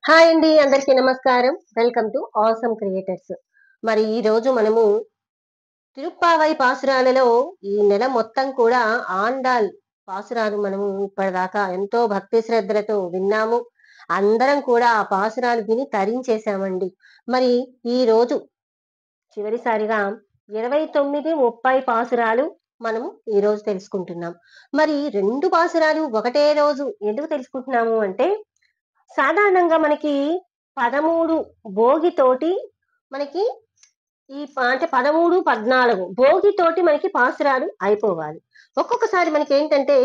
Hi అండి, అందరికీ నమస్కారం. Welcome to awesome creators. మరి ఈ రోజు మనము తిరుప్పావై పాసురాలలో ఈ నెల మొత్తం కూడా ఆండాల్ పాసురాలు మనము ఇప్పటిదాకా ఎంతో భక్తి శ్రద్ధలతో విన్నాము. అందరం కూడా ఆ పాసురాలు విని తరించేశామండి. మరి ఈ రోజు చివరిసారిగా 29, 30 పాసురాలు మనము ఈ రోజు తెలుసుకుంటున్నాం. మరి 2 పాసురాలు ఒకటే రోజు ఎందుకు తెలుసుకుంటున్నాము అంటే, సాధారణంగా మనకి 13 భోగితోటి మనకి అంటే 13, 14 భోగితోటి మనకి పాసురాలు అయిపోవాలి. ఒక్కొక్కసారి మనకి ఏంటంటే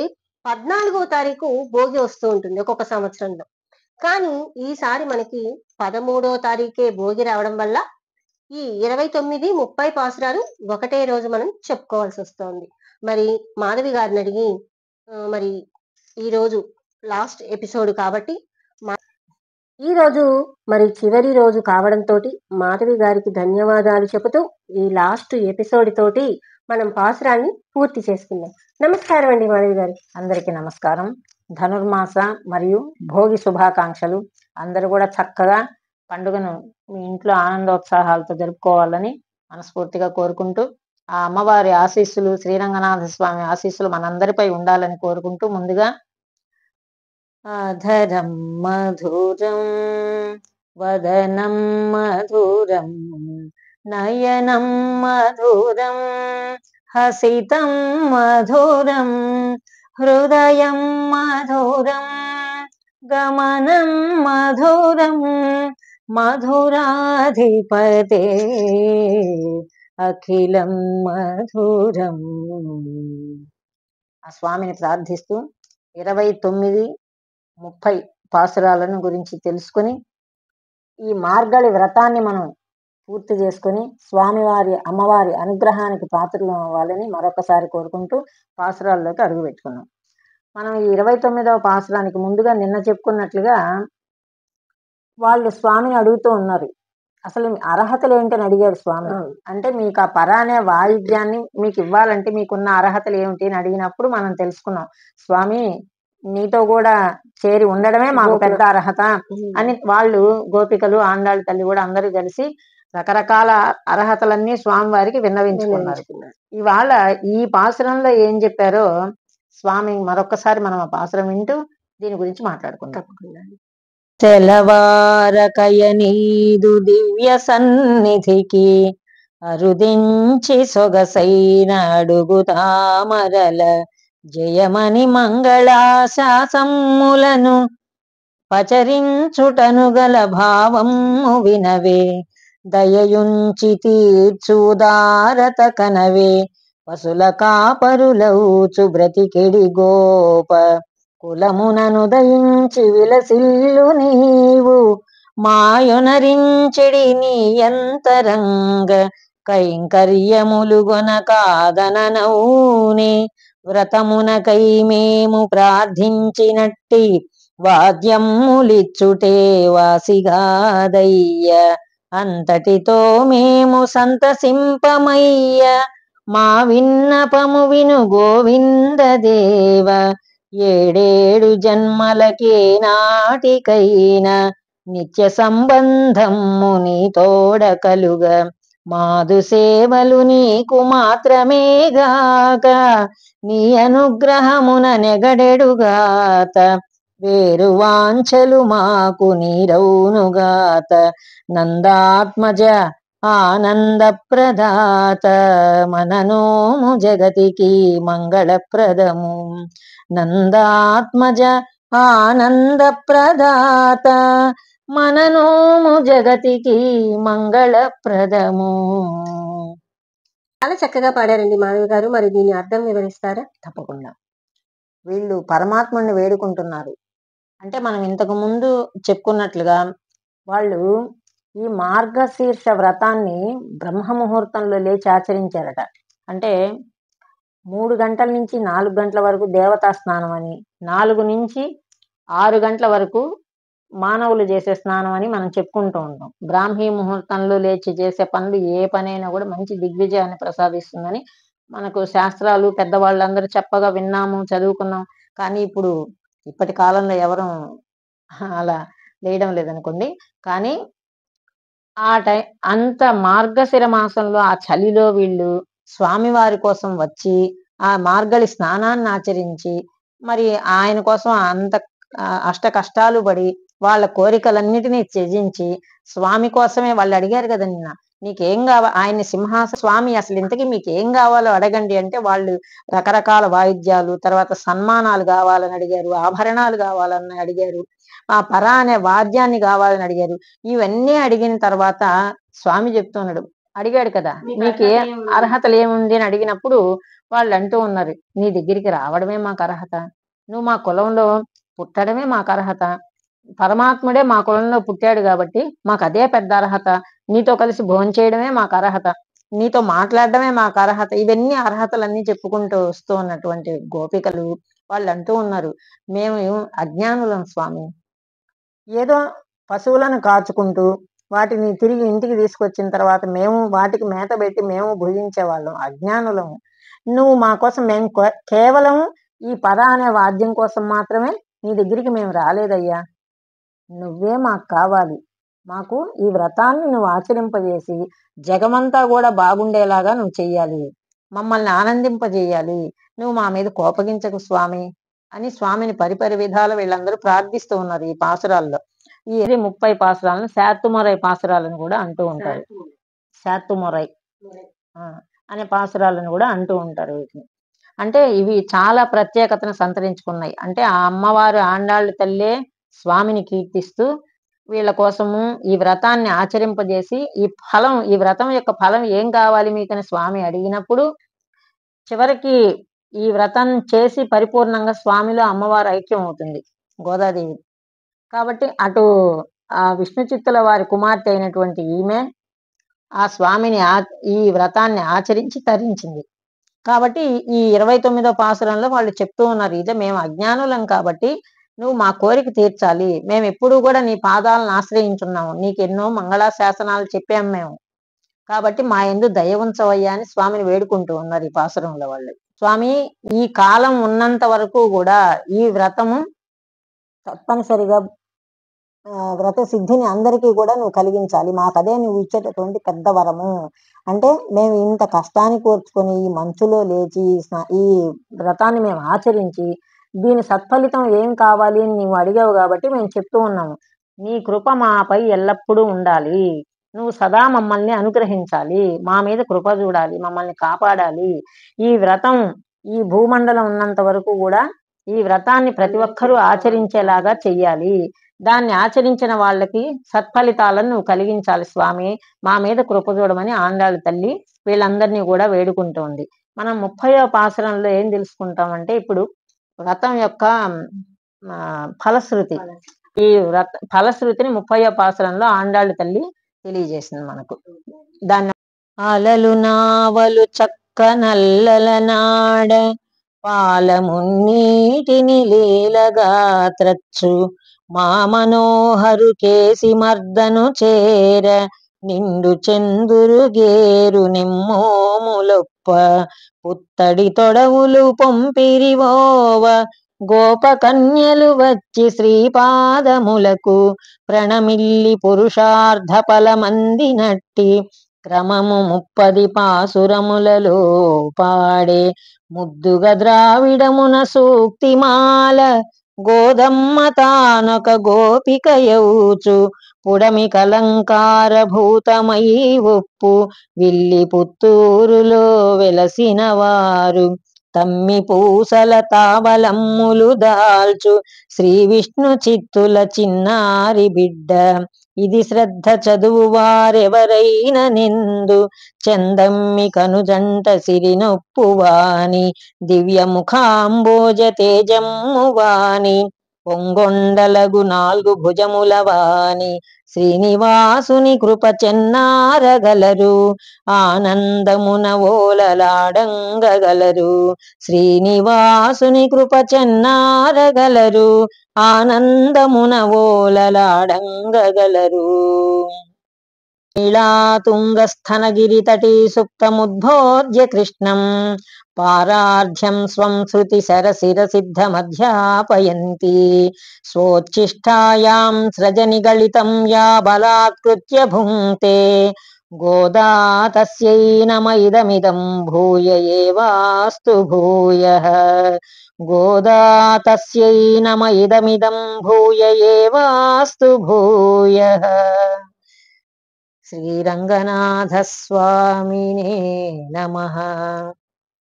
14వ తారీఖు భోగి వస్తూ ఉంటుంది ఒక్కొక్క సంవత్సరంలో. కానీ ఈసారి మనకి 13వ తారీఖే భోగి రావడం వల్ల ఈ 29, 30 పాసురాలు ఒకటే రోజు మనం చెప్పుకోవాల్సి వస్తోంది. మరి మాధవి గారిని అడిగి మరి ఈ రోజు లాస్ట్ ఎపిసోడ్ కాబట్టి ఈ రోజు మరి చివరి రోజు కావడంతో మాధవి గారికి ధన్యవాదాలు చెబుతూ ఈ లాస్ట్ ఎపిసోడ్ తోటి మనం పాసురాన్ని పూర్తి చేసుకుందాం. నమస్కారం అండి మాధవి గారు. అందరికీ నమస్కారం. ధనుర్మాస మరియు భోగి శుభాకాంక్షలు. అందరూ కూడా చక్కగా పండుగను మీ ఇంట్లో ఆనందోత్సాహాలతో జరుపుకోవాలని మనస్ఫూర్తిగా కోరుకుంటూ, ఆ అమ్మవారి ఆశీస్సులు, శ్రీరంగనాథ స్వామి ఆశీస్సులు మనందరిపై ఉండాలని కోరుకుంటూ, ముందుగా అధరం మధురం వదనం మధురం నయనం మధురం హసితం మధురం హృదయం మధురం గమనం మధురం మధురాధిపతే అఖిలం మధురం. ఆ స్వామిని ప్రార్థిస్తూ 29, 30 పాసురాలను గురించి తెలుసుకుని ఈ మార్గళి వ్రతాన్ని మనం పూర్తి చేసుకుని స్వామివారి అమ్మవారి అనుగ్రహానికి పాత్రలు అవ్వాలని మరొకసారి కోరుకుంటూ పాసురాల్లోకి అడుగు పెట్టుకున్నాం. మనం ఈ 29వ పాసురానికి ముందుగా నిన్న చెప్పుకున్నట్లుగా వాళ్ళు స్వామిని అడుగుతూ ఉన్నారు, అసలు అర్హతలు ఏంటని అడిగారు స్వామి. అంటే మీకు ఆ పర అనే వాయిద్యాన్ని మీకు ఇవ్వాలంటే మీకున్న అర్హతలు ఏమిటి అని అడిగినప్పుడు మనం తెలుసుకున్నాం, స్వామి నీతో కూడా చేరి ఉండడమే మాకు పెద్ద అర్హత అని. వాళ్ళు గోపికలు, ఆండాళ్ళ తల్లి కూడా అందరూ కలిసి రకరకాల అర్హతలన్నీ స్వామి వారికి విన్నవించుకున్నారు. ఇవాళ ఈ పాసురంలో ఏం చెప్పారో స్వామి మరొకసారి మనం ఆ పాసురం వింటూ దీని గురించి మాట్లాడుకుంటాం. తెలవారకయనీదు దివ్య సన్నిధికి అరుదించి సొగసైన అడుగుతామరల జయమని మంగళాశాసమ్ములను పచరించుటను గల భావము వినవే, దయయుంచి తీర్చుదారత కనవే, పశుల కాపరులౌచు బ్రతికెడి గోప కులమునను దయించి విలసిల్లు నీవు, మాయొనరించెడి నీ అంతరంగ కైంకర్యములు గొన కాదననౌనే, వ్రతమునకై మేము ప్రార్థించినట్టి వాద్యములిచ్చుటే వాసిగాదయ్య, అంతటితో మేము సంతసింపమయ్య, మా విన్నపము విను గోవింద దేవ, ఏడేడు జన్మలకే నాటికైనా నిత్య సంబంధము నీతోడ కలుగ, మాదు సేవలు నీకు మాత్రమేగాక నీ అనుగ్రహమున నెగడెడుగాత, వేరు వాంఛలు మాకు నీరౌనుగాత, నందాత్మజ ఆనంద ప్రదాత మననోము జగతికి మంగళప్రదము, నందాత్మజ ఆనంద ప్రదాత మననోము జగతికి మంగళప్రదము. చాలా చక్కగా పాడారండి మాధవి గారు. మరి దీని అర్థం వివరిస్తారా? తప్పకుండా. వీళ్ళు పరమాత్ముడిని వేడుకుంటున్నారు. అంటే మనం ఇంతకు ముందు చెప్పుకున్నట్లుగా వాళ్ళు ఈ మార్గశీర్ష వ్రతాన్ని బ్రహ్మముహూర్తంలో లేచి ఆచరించారట. అంటే 3 గంటల నుంచి 4 గంటల వరకు దేవతా స్నానం అని, 4 నుంచి 6 గంటల వరకు మానవులు చేసే స్నానం అని మనం చెప్పుకుంటూ ఉంటాం. బ్రాహ్మీ ముహూర్తంలో లేచి చేసే పనులు ఏ పనైనా కూడా మంచి దిగ్విజయాన్ని ప్రసాదిస్తుందని మనకు శాస్త్రాలు పెద్దవాళ్ళందరూ చెప్పగా విన్నాము, చదువుకున్నాం. కానీ ఇప్పటి కాలంలో ఎవరు అలా లేయడం లేదనుకోండి. కానీ ఆ టైం అంత మార్గశిర మాసంలో ఆ చలిలో వీళ్ళు స్వామివారి కోసం వచ్చి ఆ మార్గళి స్నానాన్ని ఆచరించి మరి ఆయన కోసం అంత అష్ట కష్టాలు పడి వాళ్ళ కోరికలన్నిటినీ త్యజించి స్వామి కోసమే వాళ్ళు అడిగారు కదా నిన్న, నీకేం కావాలి ఆయన్ని స్వామి అసలు ఇంతకీ మీకు ఏం కావాలో అడగండి అంటే వాళ్ళు రకరకాల వాయిద్యాలు, తర్వాత సన్మానాలు కావాలని అడిగారు, ఆభరణాలు కావాలని అడిగారు, ఆ పరా అనే వాద్యాన్ని కావాలని అడిగారు. ఇవన్నీ అడిగిన తర్వాత స్వామి చెప్తున్నాడు, అడిగాడు కదా నీకు ఏ అర్హతలు ఏముంది అని అడిగినప్పుడు వాళ్ళు అంటూ ఉన్నారు, నీ దగ్గరికి రావడమే మాకు అర్హత, నువ్వు మా కులంలో పుట్టడమే మాకు అర్హత, పరమాత్ముడే మా కులంలో పుట్టాడు కాబట్టి మాకు అదే పెద్ద అర్హత, నీతో కలిసి భోంచేయడమే మాకు అర్హత, నీతో మాట్లాడడమే మాకు అర్హత. ఇవన్నీ అర్హతలన్నీ చెప్పుకుంటూ వస్తూ ఉన్నటువంటి గోపికలు వాళ్ళు అంటూ ఉన్నారు, మేము అజ్ఞానులం స్వామి, ఏదో పశువులను కాచుకుంటూ వాటిని తిరిగి ఇంటికి తీసుకొచ్చిన తర్వాత మేము వాటికి మేత పెట్టి మేము భుజించే వాళ్ళం, అజ్ఞానులము. నువ్వు మా కోసం మేము కేవలం ఈ పద అనే వాద్యం కోసం మాత్రమే నీ దగ్గరికి మేము రాలేదయ్యా, నువ్వే మాకు కావాలి, మాకు ఈ వ్రతాన్ని నువ్వు ఆచరింపజేసి జగమంతా కూడా బాగుండేలాగా నువ్వు చెయ్యాలి, మమ్మల్ని ఆనందింపజేయాలి, నువ్వు మా మీద కోపగించకు స్వామి అని స్వామిని పరిపరి విధాలు వీళ్ళందరూ ప్రార్థిస్తూ ఉన్నారు ఈ పాసురాల్లో. ఈ 30 పాసురాలను శాతుమొరై పాసురాలను కూడా అంటూ ఉంటారు, శాతుమొరై అనే పాసురాలను కూడా అంటూ ఉంటారు వీటిని. అంటే ఇవి చాలా ప్రత్యేకతను సంతరించుకున్నాయి. అంటే ఆ అమ్మవారు ఆండాళ్ళు తల్లే స్వామిని కీర్తిస్తూ వీళ్ళ కోసము ఈ వ్రతాన్ని ఆచరింపజేసి ఈ వ్రతం యొక్క ఫలం ఏం కావాలి మీకని స్వామి అడిగినప్పుడు చివరికి ఈ వ్రతం చేసి పరిపూర్ణంగా స్వామిలో అమ్మవారు ఐక్యం అవుతుంది గోదాదేవి. కాబట్టి అటు ఆ విష్ణు చిత్తుల వారి కుమార్తె అయినటువంటి ఈమె ఆ స్వామిని ఈ వ్రతాన్ని ఆచరించి తరించింది. కాబట్టి ఈ 29వ పాసురంలో వాళ్ళు చెప్తూ ఉన్నారు, ఇదే మేము అజ్ఞానులం కాబట్టి నువ్వు మా కోరిక తీర్చాలి, మేము ఎప్పుడూ కూడా నీ పాదాలను ఆశ్రయించున్నాము, నీకు ఎన్నో మంగళాశాసనాలు చెప్పాము మేము, కాబట్టి మా యందు దయ ఉంచవయ్యా అని స్వామిని వేడుకుంటూ ఉన్నారు ఈ పాసురంలో వాళ్ళు. స్వామి ఈ కాలం ఉన్నంత వరకు కూడా ఈ వ్రతము తప్పనిసరిగా వ్రత సిద్ధిని అందరికీ కూడా నువ్వు కలిగించాలి, మాకదే నువ్వు ఇచ్చేటటువంటి పెద్ద వరము. అంటే మేము ఇంత కష్టాన్ని కోర్చుకొని ఈ మంచులో లేచి ఈ వ్రతాన్ని మేము ఆచరించి దీని సత్ఫలితం ఏం కావాలి అని నువ్వు అడిగావు కాబట్టి మేము చెప్తూ ఉన్నాము, నీ కృప మాపై ఎల్లప్పుడూ ఉండాలి, నువ్వు సదా మమ్మల్ని అనుగ్రహించాలి, మా మీద కృప చూడాలి, మమ్మల్ని కాపాడాలి, ఈ వ్రతం ఈ భూమండలం ఉన్నంత వరకు కూడా ఈ వ్రతాన్ని ప్రతి ఒక్కరూ ఆచరించేలాగా చెయ్యాలి, దాన్ని ఆచరించిన వాళ్ళకి సత్ఫలితాలను నువ్వు కలిగించాలి స్వామి, మా మీద కృప చూడమని ఆండాళ్ళ తల్లి వీళ్ళందరినీ కూడా వేడుకుంటోంది. మనం 30వ పాసురంలో ఏం తెలుసుకుంటామంటే ఇప్పుడు వ్రతం యొక్క ఫలశ్రుతి, ఈ ఫలశ్రుతిని 30వ పాసురంలో ఆండాళ్ళ తల్లి తెలియజేసింది మనకు. దాన్ని అలలు నావలు చక్క నల్లల నాడ పాలమున్నీటిని లీలగా త్రచ్చు మా మనోహరు కేసి మర్దను చేర నిండు చందురు గేరు నిమ్మోములొప్ప పుత్తడి తొడవులు పొంపిరివోవ గోపకన్యలు వచ్చి శ్రీపాదములకు ప్రణమిల్లి పురుషార్థ ఫలమందినట్టి క్రమము 30 పాసురములలో పాడే ముద్దుగ ద్రావిడమున సూక్తిమాల గోదమ్మ తానొక గోపిక యౌచు పుడమి కలంకార భూతమై ఒప్పు విల్లి పుత్తూరులో వెలసిన వారు తమ్మి పూసల తావలమ్ములు దాల్చు శ్రీ విష్ణు చిత్తుల చిన్నారి బిడ్డ ఇది శ్రద్ధ చదువు వారెవరైన నిందు చందమ్మి కనుజంట సిరినొప్పువాని దివ్యముఖాంబోజ తేజమ్మువాని పొంగొండలగు 4 భుజములవాని శ్రీనివాసుని కృప చెన్నారగలరు ఆనందమున ఓలలాడంగగలరు శ్రీనివాసుని కృప చెన్నారగలరు ఆనందమున ఓలలాడంగగలరు. నీళాతుంగస్థనగిరితటీ సుప్తముద్బోధ్య కృష్ణం పారార్ధ్యం స్వం శృతి శరశిరసిద్ధమధ్యాపయంతి స్వోచ్ఛిష్టాయాం సృజనిగళితం యా బలాత్కృత్య భుంక్తే గోదా తస్యై నమ ఇదమిదం భూయ ఏవాస్తు భూయః గోదా తస్యై నమ ఇదమిదం భూయ ఏవాస్తు భూయః. శ్రీరంగనాథ స్వామినే నమః.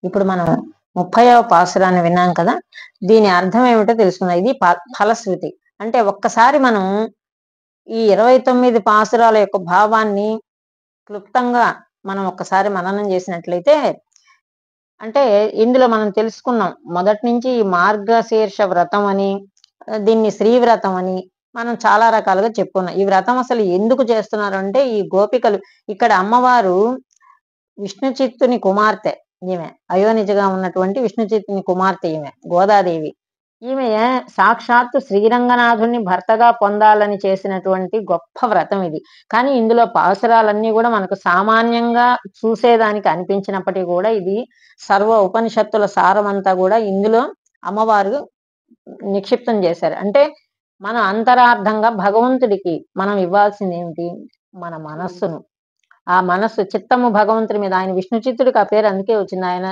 ఇప్పుడు మనం 30వ పాసురాన్ని విన్నాం కదా, దీని అర్థం ఏమిటో తెలుసుకుందాం. ఇది ఫలశ్రుతి. అంటే ఒక్కసారి మనం ఈ 29 పాసురాల యొక్క భావాన్ని క్లుప్తంగా మనం ఒక్కసారి మననం చేసినట్లయితే, అంటే ఇందులో మనం తెలుసుకున్నాం మొదటి నుంచి ఈ మార్గశీర్ష వ్రతం అని, దీన్ని శ్రీవ్రతం అని మనం చాలా రకాలుగా చెప్పుకున్నాం. ఈ వ్రతం అసలు ఎందుకు చేస్తున్నారు అంటే, ఈ గోపికలు ఇక్కడ అమ్మవారు విష్ణు చిత్తుని కుమార్తె, ఈమె అయోనిజగా ఉన్నటువంటి విష్ణు చిత్తుని కుమార్తె ఈమె గోదాదేవి. ఈమె సాక్షాత్తు శ్రీరంగనాథుని భర్తగా పొందాలని చేసినటువంటి గొప్ప వ్రతం ఇది. కానీ ఇందులో పాసురాలన్నీ కూడా మనకు సామాన్యంగా చూసేదానికి అనిపించినప్పటికీ కూడా ఇది సర్వ ఉపనిషత్తుల సారమంతా కూడా ఇందులో అమ్మవారు నిక్షిప్తం చేశారు. అంటే మన అంతరార్థంగా భగవంతుడికి మనం ఇవ్వాల్సింది ఏమిటి? మన మనస్సును. ఆ మనస్సు చిత్తము భగవంతుడి మీద, ఆయన విష్ణు చిత్తుడికి ఆ పేరు అందుకే వచ్చింది. ఆయన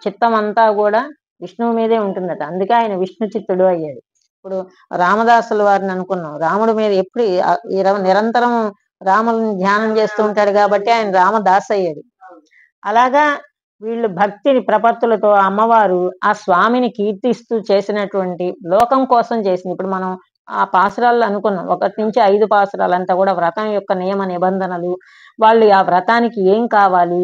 చిత్తం అంతా కూడా విష్ణువు మీదే ఉంటుందట, అందుకే ఆయన విష్ణు చిత్తుడు అయ్యాడు. ఇప్పుడు రామదాసుల వారిని అనుకున్నాం, రాముడి మీద ఎప్పుడు నిరంతరం రాముని ధ్యానం చేస్తూ ఉంటాడు కాబట్టి ఆయన రామదాస్ అయ్యాడు. అలాగా వీళ్ళు భక్తిని ప్రపత్తులతో అమ్మవారు ఆ స్వామిని కీర్తిస్తూ చేసినటువంటి లోకం కోసం చేసింది. ఇప్పుడు మనం ఆ పాసురాలు అనుకున్నాం, 1 నుంచి 5 పాసురాలంతా కూడా వ్రతం యొక్క నియమ నిబంధనలు, వాళ్ళు ఆ వ్రతానికి ఏం కావాలి,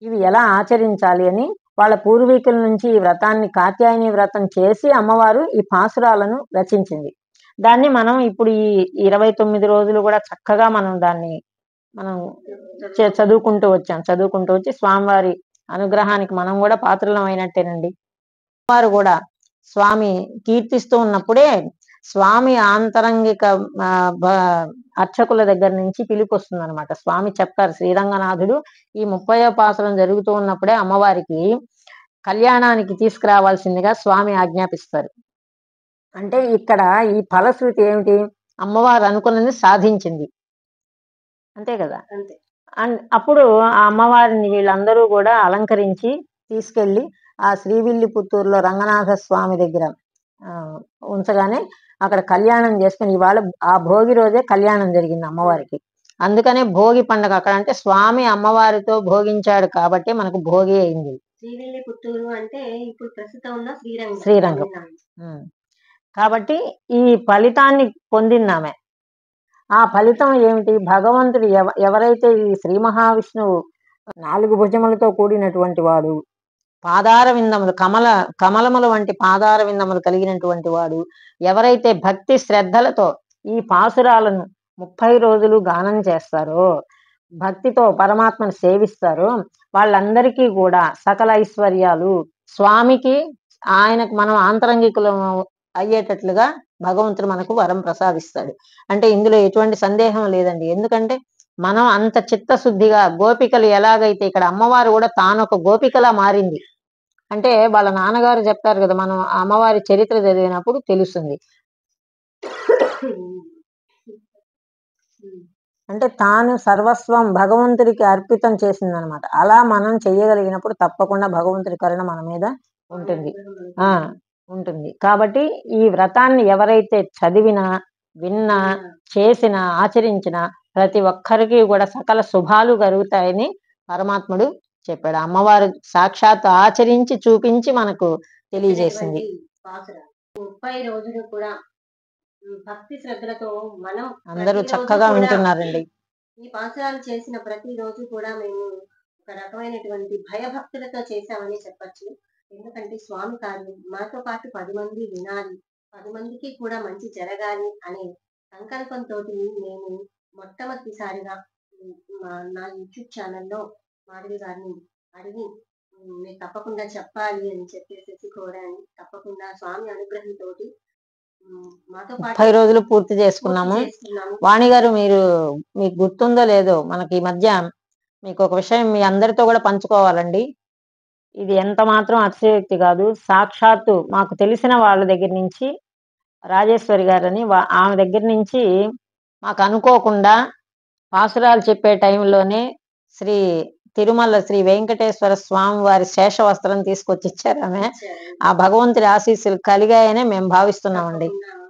ఇవి ఎలా ఆచరించాలి అని వాళ్ళ పూర్వీకుల నుంచి ఈ వ్రతాన్ని కాత్యాయని వ్రతం చేసి అమ్మవారు ఈ పాసురాలను రచించింది. దాన్ని మనం ఇప్పుడు ఈ 29 రోజులు కూడా చక్కగా మనం దాన్ని చదువుకుంటూ వచ్చి స్వామివారి అనుగ్రహానికి మనం కూడా పాత్రలం అయినట్టేనండి. వారు కూడా స్వామి కీర్తిస్తూ ఉన్నప్పుడే స్వామి ఆంతరంగిక అర్చకుల దగ్గర నుంచి పిలుపు వస్తుంది అనమాట. స్వామి చెప్తారు, శ్రీరంగనాథుడు ఈ 30వ పాసురం జరుగుతూ ఉన్నప్పుడే అమ్మవారికి కళ్యాణానికి తీసుకురావాల్సిందిగా స్వామి ఆజ్ఞాపిస్తారు. అంటే ఇక్కడ ఈ ఫలశ్రుతి ఏమిటి? అమ్మవారు అనుకున్నది సాధించింది, అంతే కదా. అప్పుడు ఆ అమ్మవారిని వీళ్ళందరూ కూడా అలంకరించి తీసుకెళ్లి ఆ శ్రీవిల్లిపుత్తూరులో రంగనాథ స్వామి దగ్గర ఉంచగానే అక్కడ కళ్యాణం చేసుకుని, ఇవాళ ఆ భోగి రోజే కళ్యాణం జరిగింది అమ్మవారికి. అందుకనే భోగి పండుగ అక్కడ. అంటే స్వామి అమ్మవారితో భోగించాడు కాబట్టి మనకు భోగి అయింది. శ్రీవిల్లిపుత్తూరు అంటే ఇప్పుడు ప్రస్తుతం ఉన్న శ్రీరంగం. కాబట్టి ఈ ఫలితాన్ని పొందిందామె. ఆ ఫలితం ఏమిటి? భగవంతుడు ఎవరైతే ఈ శ్రీ మహావిష్ణువు 4 భుజములతో కూడినటువంటి వాడు, పాదార విందములు కమలముల వంటి పాదార విందములు కలిగినటువంటి వాడు, ఎవరైతే భక్తి శ్రద్ధలతో ఈ పాసురాలను 30 రోజులు గానం చేస్తారో, భక్తితో పరమాత్మను సేవిస్తారో, వాళ్ళందరికీ కూడా సకల ఐశ్వర్యాలు, స్వామికి ఆయనకు మనం ఆంతరంగికులం అయ్యేటట్లుగా భగవంతుడు మనకు వరం ప్రసాదిస్తాడు. అంటే ఇందులో ఎటువంటి సందేహం లేదండి. ఎందుకంటే మనం అంత చిత్తశుద్ధిగా, గోపికలు ఎలాగైతే ఇక్కడ అమ్మవారు కూడా తానొక గోపికలా మారింది. అంటే వాళ్ళ నాన్నగారు చెప్తారు కదా, మనం అమ్మవారి చరిత్ర చదివినప్పుడు తెలుస్తుంది. అంటే తాను సర్వస్వం భగవంతుడికి అర్పితం చేసిందనమాట. అలా మనం చెయ్యగలిగినప్పుడు తప్పకుండా భగవంతుడి కరుణ మన మీద ఉంటుంది. కాబట్టి ఈ వ్రతాన్ని ఎవరైతే చదివినా, విన్నా, చేసినా, ఆచరించినా ప్రతి ఒక్కరికి కూడా సకల శుభాలు కలుగుతాయని పరమాత్ముడు చెప్పాడు. అమ్మవారు సాక్షాత్ ఆచరించి చూపించి మనకు తెలియజేసింది. 30 రోజులు కూడా భక్తి శ్రద్ధలతో మనం అందరూ చక్కగా వింటున్నారండి. ఈ పాసురాలు చేసిన ప్రతి రోజు కూడా మేము ఒక రకమైనటువంటి భయభక్తులతో చేశామని చెప్పచ్చు. ఎందుకంటే స్వామి కార్యం మాతో పాటు 10 మంది వినాలి, 10 మందికి కూడా మంచి జరగాలి అనే సంకల్పంతో నేను మొట్టమొదటిసారిగా నా యూట్యూబ్ ఛానల్లో మాధవి గారిని అడిగి మీరు తప్పకుండా చెప్పాలి అని చెప్పేసి కోరాను. తప్పకుండా స్వామి అనుగ్రహంతో మాతో పాటు 30 రోజులు పూర్తి చేసుకున్నాము. వాణి గారు, మీకు గుర్తుందో లేదో, మనకి ఈ మధ్య మీకు ఒక విషయం మీ అందరితో కూడా పంచుకోవాలండి. ఇది ఎంత మాత్రం అతిశయోక్తి కాదు. సాక్షాత్తు మాకు తెలిసిన వాళ్ళ దగ్గర నుంచి రాజేశ్వరి గారని ఆమె దగ్గర నుంచి మాకు అనుకోకుండా పాసురాలు చెప్పే టైంలోనే శ్రీ తిరుమల శ్రీ వెంకటేశ్వర స్వామి వారి శేష వస్త్రం తీసుకొచ్చి ఇచ్చారు ఆమె. ఆ భగవంతుడి ఆశీస్సులు కలిగాయనే మేము భావిస్తున్నామండి.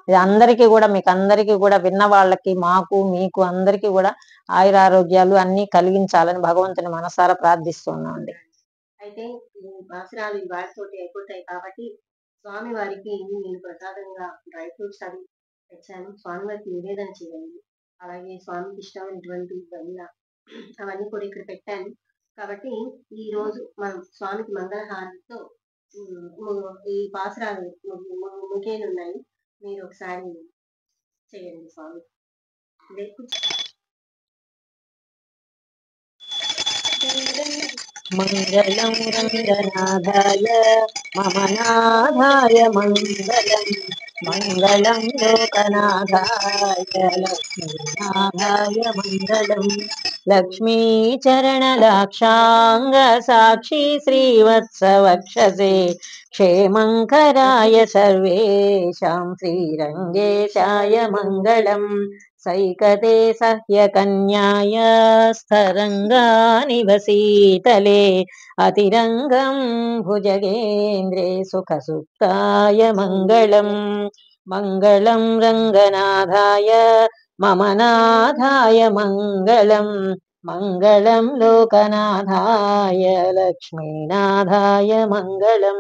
ఇది అందరికీ కూడా, మీకు అందరికీ కూడా, విన్న వాళ్ళకి, మాకు, మీకు అందరికీ కూడా ఆయురారోగ్యాలు అన్నీ కలిగించాలని భగవంతుని మనసారా ప్రార్థిస్తున్నామండి. అయితే ఈ పాసురాలు వాటితోటి అయిపోతాయి కాబట్టి స్వామి వారికి నేను ప్రసాదంగా డ్రై ఫ్రూట్స్ అవి తెచ్చాను. స్వామి వారికి నివేదన చేయండి. అలాగే స్వామికి ఇష్టమైనటువంటి వెన్న అవన్నీ కూడా ఇక్కడ పెట్టాను. కాబట్టి ఈ రోజు మనం స్వామికి మంగళహారతితో ఈ పాసురాలు ముఖేనున్నాయి. మీరు ఒకసారి చేయండి స్వామి. మంగళం రంగనాథాయ మమ నాథాయ మంగళం, మంగళం లోకనాథాయ లక్ష్మీనాథాయ మంగళం. లక్ష్మీచరణలాక్షాంగ సాక్షి శ్రీవత్సవక్షసే క్షేమంకరాయ సర్వేషాం శ్రీరంగేశాయ మంగళం. సైకతే సహ్యకన్యాయ స్థరంగానివసీతలే అతిరంగం భుజగేంద్రే సుఖసుప్తాయ మంగళం. మంగళం రంగనాథాయ మమ నాథాయ మంగళం, మంగళం లోకనాథాయ లక్ష్మీనాథాయ మంగళం.